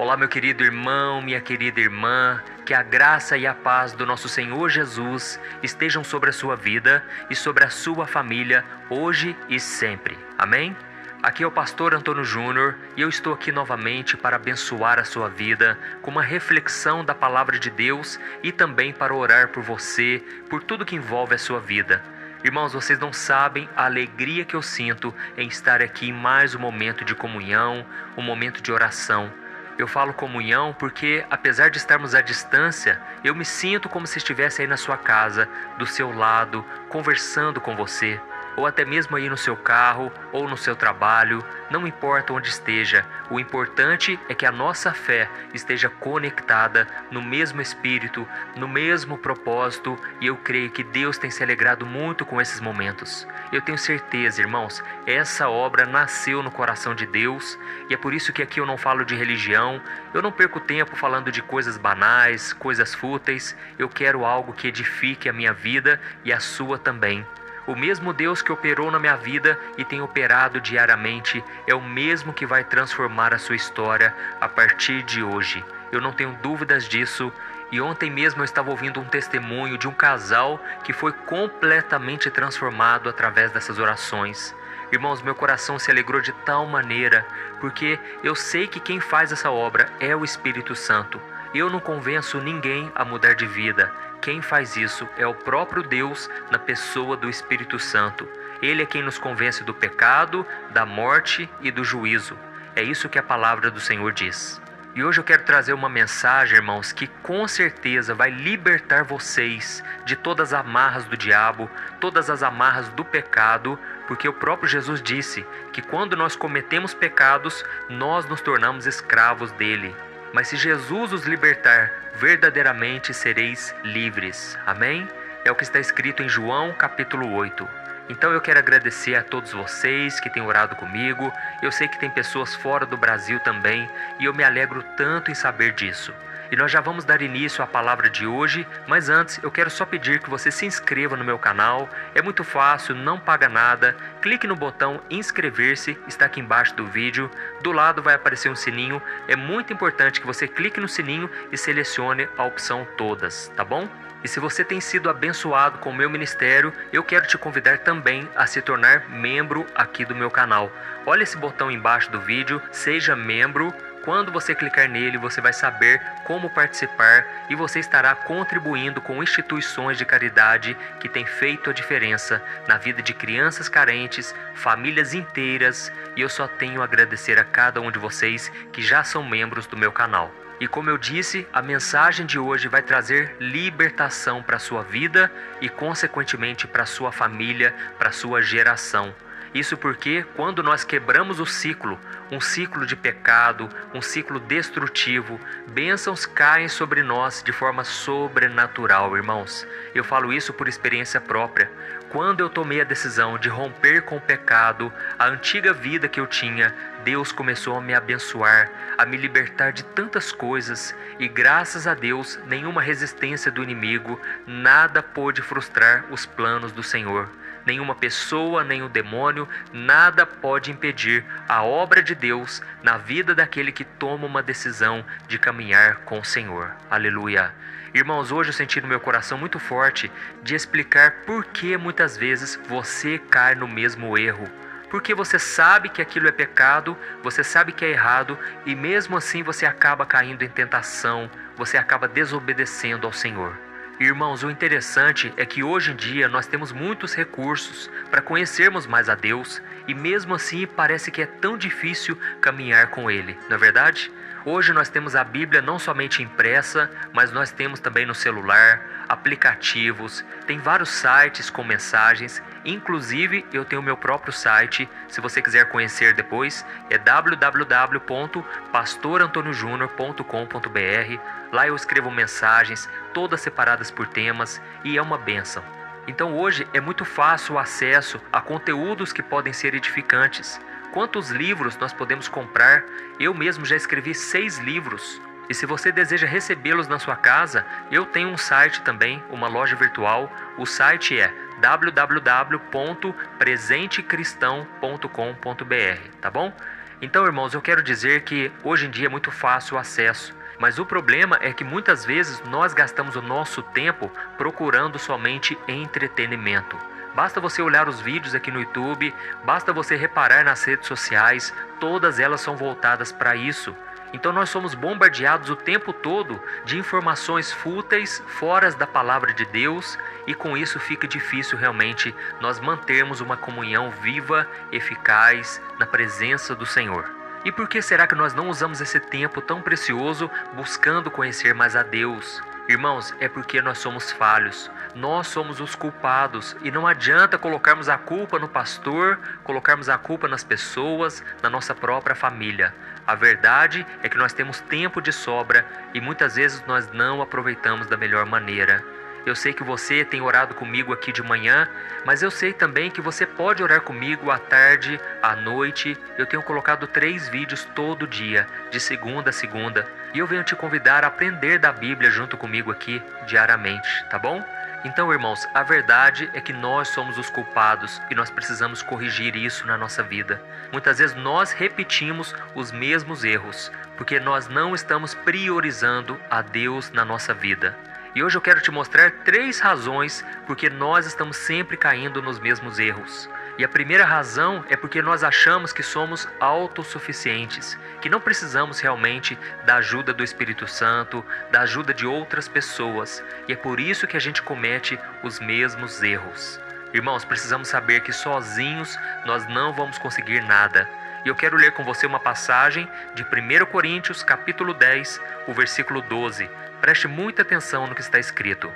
Olá, meu querido irmão, minha querida irmã, que a graça e a paz do nosso Senhor Jesus estejam sobre a sua vida e sobre a sua família, hoje e sempre. Amém? Aqui é o pastor Antônio Júnior e eu estou aqui novamente para abençoar a sua vida com uma reflexão da palavra de Deus e também para orar por você, por tudo que envolve a sua vida. Irmãos, vocês não sabem a alegria que eu sinto em estar aqui em mais um momento de comunhão, um momento de oração. Eu falo comunhão porque, apesar de estarmos à distância, eu me sinto como se estivesse aí na sua casa, do seu lado, conversando com você, ou até mesmo aí no seu carro ou no seu trabalho, não importa onde esteja, o importante é que a nossa fé esteja conectada no mesmo espírito, no mesmo propósito, e eu creio que Deus tem se alegrado muito com esses momentos. Eu tenho certeza, irmãos, essa obra nasceu no coração de Deus, e é por isso que aqui eu não falo de religião, eu não perco tempo falando de coisas banais, coisas fúteis, eu quero algo que edifique a minha vida e a sua também. O mesmo Deus que operou na minha vida e tem operado diariamente é o mesmo que vai transformar a sua história a partir de hoje. Eu não tenho dúvidas disso. E ontem mesmo eu estava ouvindo um testemunho de um casal que foi completamente transformado através dessas orações. Irmãos, meu coração se alegrou de tal maneira, porque eu sei que quem faz essa obra é o Espírito Santo. Eu não convenço ninguém a mudar de vida. Quem faz isso é o próprio Deus na pessoa do Espírito Santo. Ele é quem nos convence do pecado, da morte e do juízo. É isso que a palavra do Senhor diz. E hoje eu quero trazer uma mensagem, irmãos, que com certeza vai libertar vocês de todas as amarras do diabo, todas as amarras do pecado, porque o próprio Jesus disse que quando nós cometemos pecados, nós nos tornamos escravos dele. Mas se Jesus os libertar, verdadeiramente sereis livres. Amém? É o que está escrito em João capítulo 8. Então eu quero agradecer a todos vocês que têm orado comigo. Eu sei que tem pessoas fora do Brasil também e eu me alegro tanto em saber disso. E nós já vamos dar início à palavra de hoje, mas antes eu quero só pedir que você se inscreva no meu canal. É muito fácil, não paga nada. Clique no botão inscrever-se, está aqui embaixo do vídeo. Do lado vai aparecer um sininho. É muito importante que você clique no sininho e selecione a opção todas, tá bom? E se você tem sido abençoado com o meu ministério, eu quero te convidar também a se tornar membro aqui do meu canal. Olha esse botão embaixo do vídeo, seja membro. Quando você clicar nele, você vai saber como participar e você estará contribuindo com instituições de caridade que têm feito a diferença na vida de crianças carentes, famílias inteiras, e eu só tenho a agradecer a cada um de vocês que já são membros do meu canal. E como eu disse, a mensagem de hoje vai trazer libertação para a sua vida e, consequentemente, para a sua família, para a sua geração. Isso porque quando nós quebramos o ciclo, um ciclo de pecado, um ciclo destrutivo, bênçãos caem sobre nós de forma sobrenatural, irmãos. Eu falo isso por experiência própria. Quando eu tomei a decisão de romper com o pecado, a antiga vida que eu tinha, Deus começou a me abençoar, a me libertar de tantas coisas e graças a Deus, nenhuma resistência do inimigo, nada pôde frustrar os planos do Senhor. Nenhuma pessoa, nenhum demônio, nada pode impedir a obra de Deus na vida daquele que toma uma decisão de caminhar com o Senhor. Aleluia! Irmãos, hoje eu senti no meu coração muito forte de explicar por que muitas vezes você cai no mesmo erro. Porque você sabe que aquilo é pecado, você sabe que é errado e mesmo assim você acaba caindo em tentação, você acaba desobedecendo ao Senhor. Irmãos, o interessante é que hoje em dia nós temos muitos recursos para conhecermos mais a Deus e mesmo assim parece que é tão difícil caminhar com Ele, não é verdade? Hoje nós temos a Bíblia não somente impressa, mas nós temos também no celular, aplicativos, tem vários sites com mensagens, inclusive eu tenho o meu próprio site, se você quiser conhecer depois, é www.pastorantonioJunior.com.br. Lá eu escrevo mensagens, todas separadas por temas, e é uma bênção. Então hoje é muito fácil o acesso a conteúdos que podem ser edificantes. Quantos livros nós podemos comprar? Eu mesmo já escrevi 6 livros. E se você deseja recebê-los na sua casa, eu tenho um site também, uma loja virtual. O site é www.presentecristão.com.br, tá bom? Então, irmãos, eu quero dizer que hoje em dia é muito fácil o acesso, mas o problema é que muitas vezes nós gastamos o nosso tempo procurando somente entretenimento. Basta você olhar os vídeos aqui no YouTube, basta você reparar nas redes sociais, todas elas são voltadas para isso. Então nós somos bombardeados o tempo todo de informações fúteis, fora da palavra de Deus, e com isso fica difícil realmente nós mantermos uma comunhão viva, eficaz, na presença do Senhor. E por que será que nós não usamos esse tempo tão precioso buscando conhecer mais a Deus? Irmãos, é porque nós somos falhos, nós somos os culpados e não adianta colocarmos a culpa no pastor, colocarmos a culpa nas pessoas, na nossa própria família. A verdade é que nós temos tempo de sobra e muitas vezes nós não aproveitamos da melhor maneira. Eu sei que você tem orado comigo aqui de manhã, mas eu sei também que você pode orar comigo à tarde, à noite. Eu tenho colocado 3 vídeos todo dia, de segunda a segunda. E eu venho te convidar a aprender da Bíblia junto comigo aqui diariamente, tá bom? Então, irmãos, a verdade é que nós somos os culpados e nós precisamos corrigir isso na nossa vida. Muitas vezes nós repetimos os mesmos erros, porque nós não estamos priorizando a Deus na nossa vida. E hoje eu quero te mostrar 3 razões porque nós estamos sempre caindo nos mesmos erros. E a primeira razão é porque nós achamos que somos autossuficientes, que não precisamos realmente da ajuda do Espírito Santo, da ajuda de outras pessoas. E é por isso que a gente comete os mesmos erros. Irmãos, precisamos saber que sozinhos nós não vamos conseguir nada. E eu quero ler com você uma passagem de 1 Coríntios, capítulo 10, o versículo 12. Preste muita atenção no que está escrito.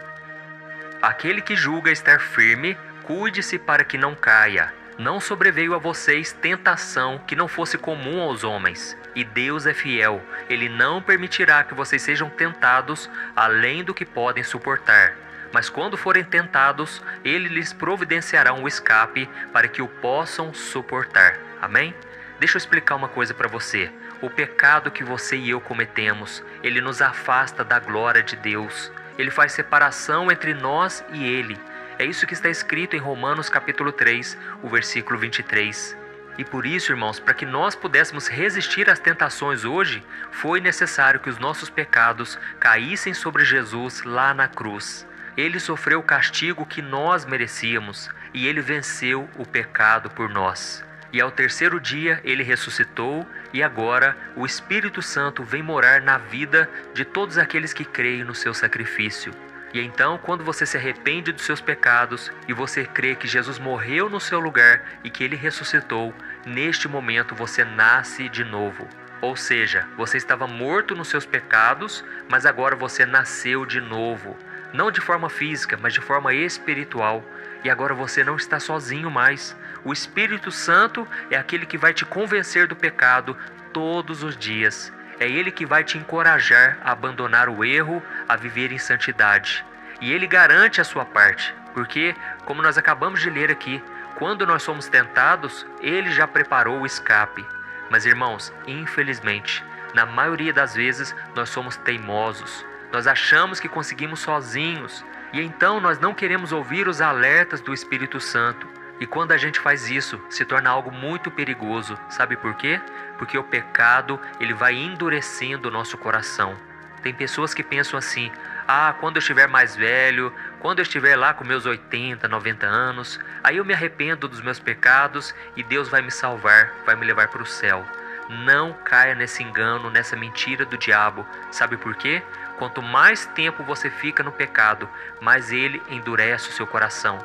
Aquele que julga estar firme, cuide-se para que não caia. Não sobreveio a vocês tentação que não fosse comum aos homens. E Deus é fiel. Ele não permitirá que vocês sejam tentados além do que podem suportar. Mas quando forem tentados, Ele lhes providenciará um escape para que o possam suportar. Amém? Deixa eu explicar uma coisa para você. O pecado que você e eu cometemos, ele nos afasta da glória de Deus. Ele faz separação entre nós e Ele. É isso que está escrito em Romanos capítulo 3, o versículo 23. E por isso, irmãos, para que nós pudéssemos resistir às tentações hoje, foi necessário que os nossos pecados caíssem sobre Jesus lá na cruz. Ele sofreu o castigo que nós merecíamos e Ele venceu o pecado por nós. E ao 3º dia Ele ressuscitou e agora o Espírito Santo vem morar na vida de todos aqueles que creem no seu sacrifício. E então, quando você se arrepende dos seus pecados e você crê que Jesus morreu no seu lugar e que Ele ressuscitou, neste momento você nasce de novo. Ou seja, você estava morto nos seus pecados, mas agora você nasceu de novo. Não de forma física, mas de forma espiritual. E agora você não está sozinho mais. O Espírito Santo é aquele que vai te convencer do pecado todos os dias. É Ele que vai te encorajar a abandonar o erro, a viver em santidade. E Ele garante a sua parte, porque, como nós acabamos de ler aqui, quando nós somos tentados, Ele já preparou o escape. Mas, irmãos, infelizmente, na maioria das vezes nós somos teimosos. Nós achamos que conseguimos sozinhos e então nós não queremos ouvir os alertas do Espírito Santo. E quando a gente faz isso, se torna algo muito perigoso. Sabe por quê? Porque o pecado, ele vai endurecendo o nosso coração. Tem pessoas que pensam assim: quando eu estiver mais velho, quando eu estiver lá com meus 80, 90 anos, aí eu me arrependo dos meus pecados e Deus vai me salvar, vai me levar para o céu. Não caia nesse engano, nessa mentira do diabo. Sabe por quê? Quanto mais tempo você fica no pecado, mais ele endurece o seu coração.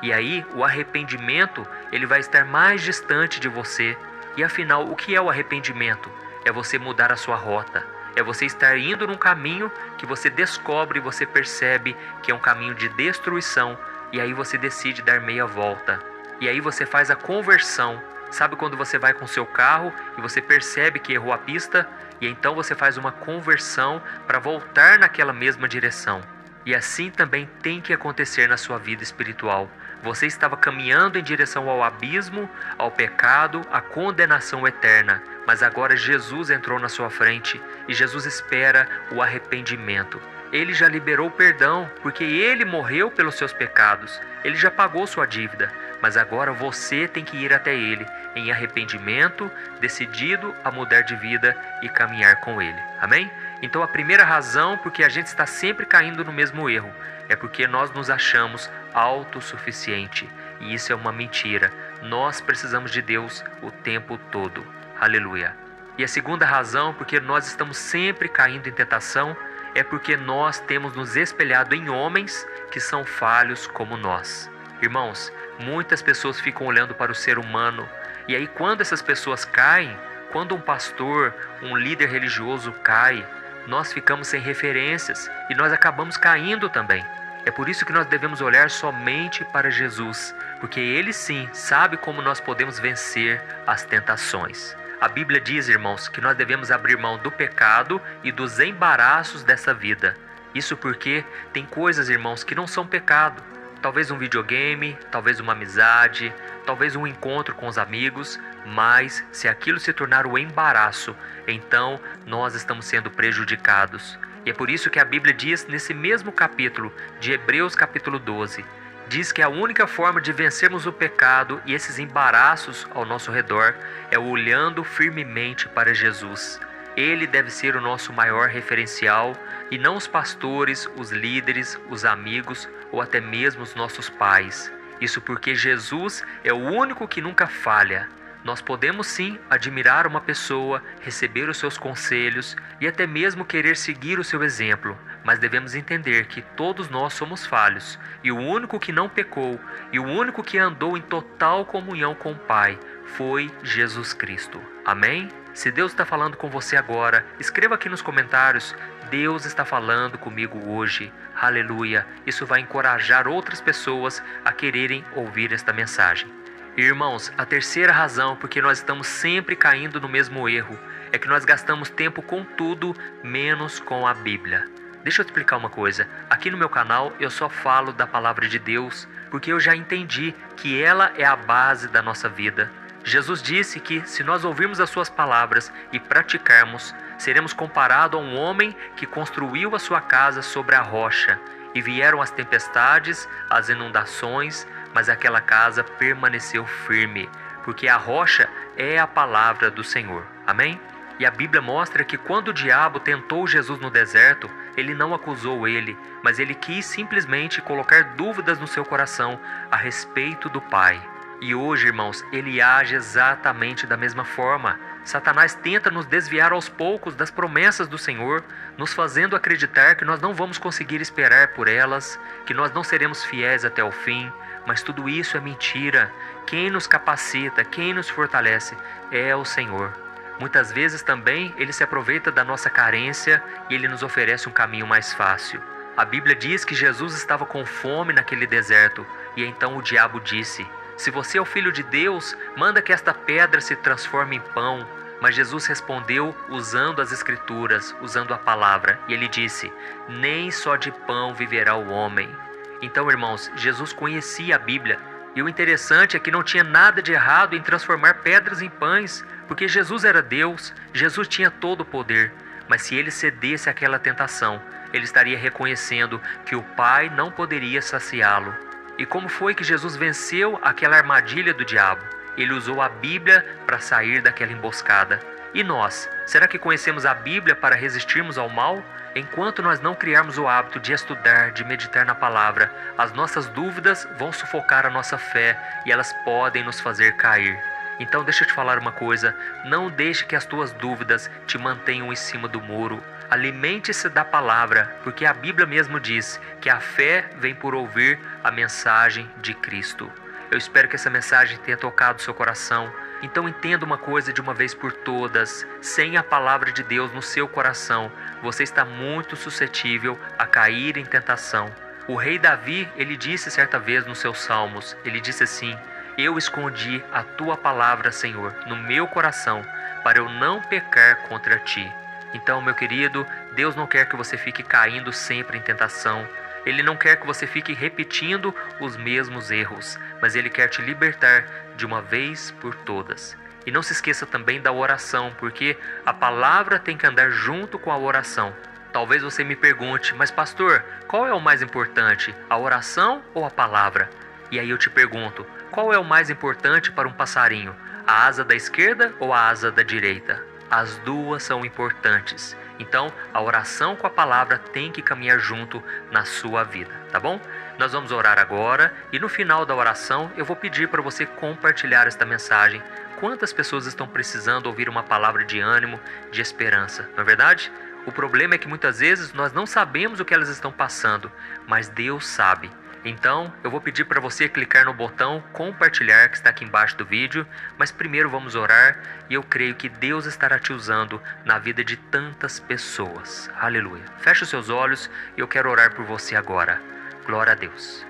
E aí, o arrependimento, ele vai estar mais distante de você. E afinal, o que é o arrependimento? É você mudar a sua rota. É você estar indo num caminho que você descobre e você percebe que é um caminho de destruição. E aí você decide dar meia volta. E aí você faz a conversão. Sabe quando você vai com seu carro e você percebe que errou a pista? E então você faz uma conversão para voltar naquela mesma direção. E assim também tem que acontecer na sua vida espiritual. Você estava caminhando em direção ao abismo, ao pecado, à condenação eterna. Mas agora Jesus entrou na sua frente e Jesus espera o arrependimento. Ele já liberou o perdão, porque Ele morreu pelos seus pecados. Ele já pagou sua dívida. Mas agora você tem que ir até Ele em arrependimento, decidido a mudar de vida e caminhar com Ele. Amém? Então a primeira razão porque a gente está sempre caindo no mesmo erro é porque nós nos achamos autossuficiente. E isso é uma mentira. Nós precisamos de Deus o tempo todo. Aleluia. E a segunda razão porque nós estamos sempre caindo em tentação é porque nós temos nos espelhado em homens que são falhos como nós. Irmãos, muitas pessoas ficam olhando para o ser humano e aí quando essas pessoas caem, quando um pastor, um líder religioso cai, nós ficamos sem referências e nós acabamos caindo também. É por isso que nós devemos olhar somente para Jesus, porque Ele sim sabe como nós podemos vencer as tentações. A Bíblia diz, irmãos, que nós devemos abrir mão do pecado e dos embaraços dessa vida. Isso porque tem coisas, irmãos, que não são pecado. Talvez um videogame, talvez uma amizade, talvez um encontro com os amigos, mas se aquilo se tornar um embaraço, então nós estamos sendo prejudicados. E é por isso que a Bíblia diz nesse mesmo capítulo de Hebreus capítulo 12, diz que a única forma de vencermos o pecado e esses embaraços ao nosso redor é olhando firmemente para Jesus. Ele deve ser o nosso maior referencial e não os pastores, os líderes, os amigos ou até mesmo os nossos pais. Isso porque Jesus é o único que nunca falha. Nós podemos sim admirar uma pessoa, receber os seus conselhos e até mesmo querer seguir o seu exemplo, mas devemos entender que todos nós somos falhos e o único que não pecou e o único que andou em total comunhão com o Pai foi Jesus Cristo. Amém? Se Deus está falando com você agora, escreva aqui nos comentários: Deus está falando comigo hoje. Aleluia! Isso vai encorajar outras pessoas a quererem ouvir esta mensagem. Irmãos, a terceira razão porque nós estamos sempre caindo no mesmo erro é que nós gastamos tempo com tudo, menos com a Bíblia. Deixa eu te explicar uma coisa. Aqui no meu canal eu só falo da palavra de Deus porque eu já entendi que ela é a base da nossa vida. Jesus disse que se nós ouvirmos as suas palavras e praticarmos, seremos comparados a um homem que construiu a sua casa sobre a rocha. E vieram as tempestades, as inundações, mas aquela casa permaneceu firme, porque a rocha é a palavra do Senhor. Amém? E a Bíblia mostra que quando o diabo tentou Jesus no deserto, ele não acusou ele, mas ele quis simplesmente colocar dúvidas no seu coração a respeito do Pai. E hoje, irmãos, ele age exatamente da mesma forma. Satanás tenta nos desviar aos poucos das promessas do Senhor, nos fazendo acreditar que nós não vamos conseguir esperar por elas, que nós não seremos fiéis até o fim, mas tudo isso é mentira. Quem nos capacita, quem nos fortalece é o Senhor. Muitas vezes também ele se aproveita da nossa carência e ele nos oferece um caminho mais fácil. A Bíblia diz que Jesus estava com fome naquele deserto e então o diabo disse: se você é o Filho de Deus, manda que esta pedra se transforme em pão. Mas Jesus respondeu usando as Escrituras, usando a palavra. E ele disse: nem só de pão viverá o homem. Então, irmãos, Jesus conhecia a Bíblia. E o interessante é que não tinha nada de errado em transformar pedras em pães, porque Jesus era Deus, Jesus tinha todo o poder. Mas se ele cedesse àquela tentação, ele estaria reconhecendo que o Pai não poderia saciá-lo. E como foi que Jesus venceu aquela armadilha do diabo? Ele usou a Bíblia para sair daquela emboscada. E nós? Será que conhecemos a Bíblia para resistirmos ao mal? Enquanto nós não criarmos o hábito de estudar, de meditar na palavra, as nossas dúvidas vão sufocar a nossa fé e elas podem nos fazer cair. Então deixa eu te falar uma coisa, não deixe que as tuas dúvidas te mantenham em cima do muro. Alimente-se da palavra, porque a Bíblia mesmo diz que a fé vem por ouvir a mensagem de Cristo. Eu espero que essa mensagem tenha tocado seu coração. Então entenda uma coisa de uma vez por todas, sem a palavra de Deus no seu coração, você está muito suscetível a cair em tentação. O rei Davi, ele disse certa vez nos seus salmos, ele disse assim: eu escondi a tua palavra, Senhor, no meu coração, para eu não pecar contra ti. Então, meu querido, Deus não quer que você fique caindo sempre em tentação. Ele não quer que você fique repetindo os mesmos erros, mas Ele quer te libertar de uma vez por todas. E não se esqueça também da oração, porque a palavra tem que andar junto com a oração. Talvez você me pergunte, mas pastor, qual é o mais importante, a oração ou a palavra? E aí eu te pergunto, qual é o mais importante para um passarinho, a asa da esquerda ou a asa da direita? As duas são importantes. Então, a oração com a palavra tem que caminhar junto na sua vida, tá bom? Nós vamos orar agora e no final da oração eu vou pedir para você compartilhar esta mensagem. Quantas pessoas estão precisando ouvir uma palavra de ânimo, de esperança, não é verdade? O problema é que muitas vezes nós não sabemos o que elas estão passando, mas Deus sabe. Então, eu vou pedir para você clicar no botão compartilhar que está aqui embaixo do vídeo, mas primeiro vamos orar e eu creio que Deus estará te usando na vida de tantas pessoas. Aleluia. Feche os seus olhos e eu quero orar por você agora. Glória a Deus.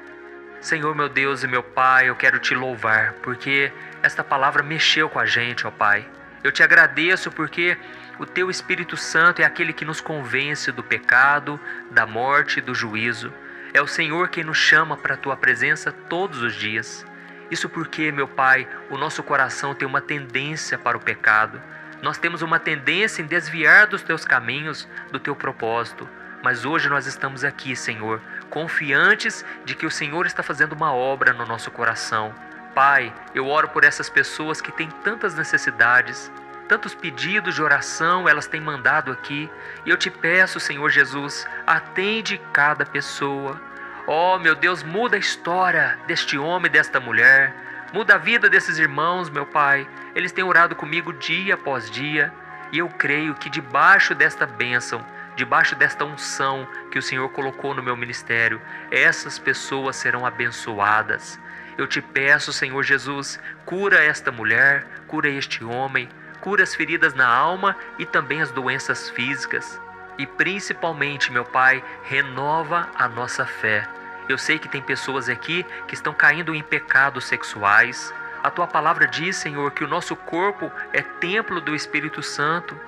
Senhor, meu Deus e meu Pai, eu quero te louvar porque esta palavra mexeu com a gente, ó Pai. Eu te agradeço porque o Teu Espírito Santo é aquele que nos convence do pecado, da morte e do juízo. É o Senhor quem nos chama para a Tua presença todos os dias. Isso porque, meu Pai, o nosso coração tem uma tendência para o pecado. Nós temos uma tendência em desviar dos Teus caminhos, do Teu propósito. Mas hoje nós estamos aqui, Senhor, confiantes de que o Senhor está fazendo uma obra no nosso coração. Pai, eu oro por essas pessoas que têm tantas necessidades, tantos pedidos de oração elas têm mandado aqui. E eu te peço, Senhor Jesus, atende cada pessoa. Oh, meu Deus, muda a história deste homem e desta mulher. Muda a vida desses irmãos, meu Pai. Eles têm orado comigo dia após dia. E eu creio que debaixo desta bênção, debaixo desta unção que o Senhor colocou no meu ministério, essas pessoas serão abençoadas. Eu te peço, Senhor Jesus, cura esta mulher, cura este homem, cura as feridas na alma e também as doenças físicas. E principalmente, meu Pai, renova a nossa fé. Eu sei que tem pessoas aqui que estão caindo em pecados sexuais. A Tua palavra diz, Senhor, que o nosso corpo é templo do Espírito Santo.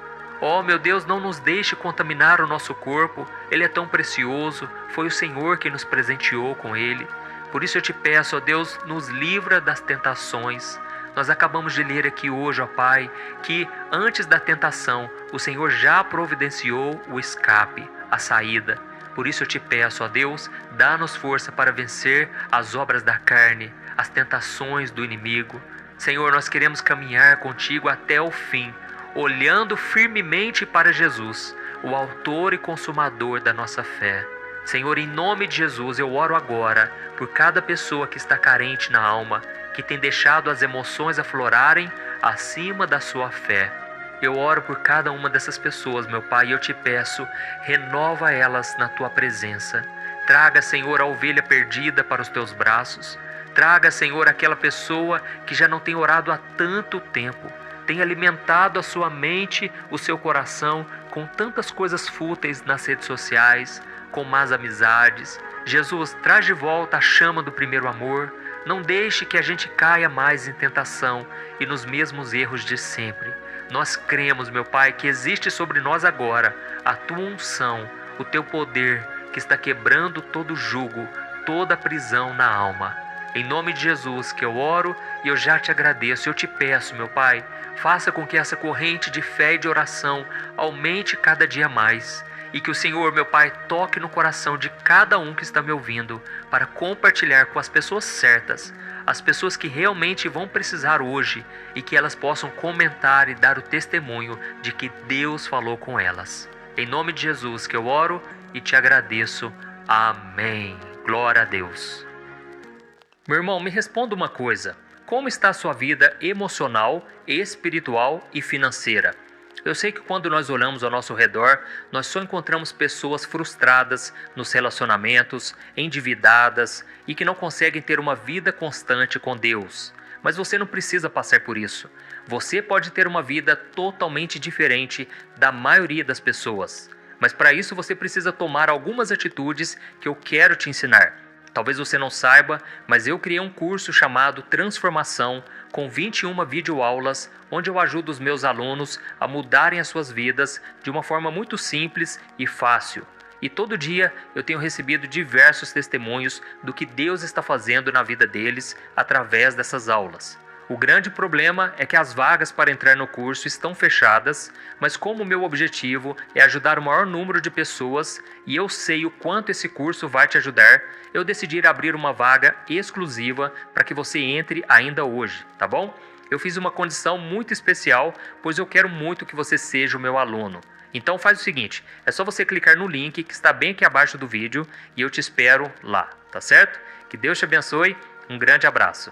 Oh, meu Deus, não nos deixe contaminar o nosso corpo. Ele é tão precioso. Foi o Senhor que nos presenteou com ele. Por isso eu te peço, ó Deus, nos livra das tentações. Nós acabamos de ler aqui hoje, ó Pai, que antes da tentação, o Senhor já providenciou o escape, a saída. Por isso eu te peço, ó Deus, dá-nos força para vencer as obras da carne, as tentações do inimigo. Senhor, nós queremos caminhar contigo até o fim, olhando firmemente para Jesus, o autor e consumador da nossa fé. Senhor, em nome de Jesus, eu oro agora por cada pessoa que está carente na alma, que tem deixado as emoções aflorarem acima da sua fé. Eu oro por cada uma dessas pessoas, meu Pai, e eu te peço, renova elas na Tua presença. Traga, Senhor, a ovelha perdida para os Teus braços. Traga, Senhor, aquela pessoa que já não tem orado há tanto tempo, tem alimentado a sua mente, o seu coração com tantas coisas fúteis nas redes sociais, com más amizades. Jesus, traz de volta a chama do primeiro amor. Não deixe que a gente caia mais em tentação e nos mesmos erros de sempre. Nós cremos, meu Pai, que existe sobre nós agora a Tua unção, o Teu poder que está quebrando todo jugo, toda prisão na alma. Em nome de Jesus que eu oro e eu já te agradeço. Eu te peço, meu Pai, faça com que essa corrente de fé e de oração aumente cada dia mais. E que o Senhor, meu Pai, toque no coração de cada um que está me ouvindo para compartilhar com as pessoas certas, as pessoas que realmente vão precisar hoje e que elas possam comentar e dar o testemunho de que Deus falou com elas. Em nome de Jesus que eu oro e te agradeço. Amém. Glória a Deus. Meu irmão, me responda uma coisa. Como está a sua vida emocional, espiritual e financeira? Eu sei que quando nós olhamos ao nosso redor, nós só encontramos pessoas frustradas nos relacionamentos, endividadas e que não conseguem ter uma vida constante com Deus. Mas você não precisa passar por isso. Você pode ter uma vida totalmente diferente da maioria das pessoas. Mas para isso você precisa tomar algumas atitudes que eu quero te ensinar. Talvez você não saiba, mas eu criei um curso chamado Transformação, com 21 videoaulas, onde eu ajudo os meus alunos a mudarem as suas vidas de uma forma muito simples e fácil. E todo dia eu tenho recebido diversos testemunhos do que Deus está fazendo na vida deles através dessas aulas. O grande problema é que as vagas para entrar no curso estão fechadas, mas como o meu objetivo é ajudar o maior número de pessoas e eu sei o quanto esse curso vai te ajudar, eu decidi abrir uma vaga exclusiva para que você entre ainda hoje, tá bom? Eu fiz uma condição muito especial, pois eu quero muito que você seja o meu aluno. Então faz o seguinte, é só você clicar no link que está bem aqui abaixo do vídeo e eu te espero lá, tá certo? Que Deus te abençoe, um grande abraço.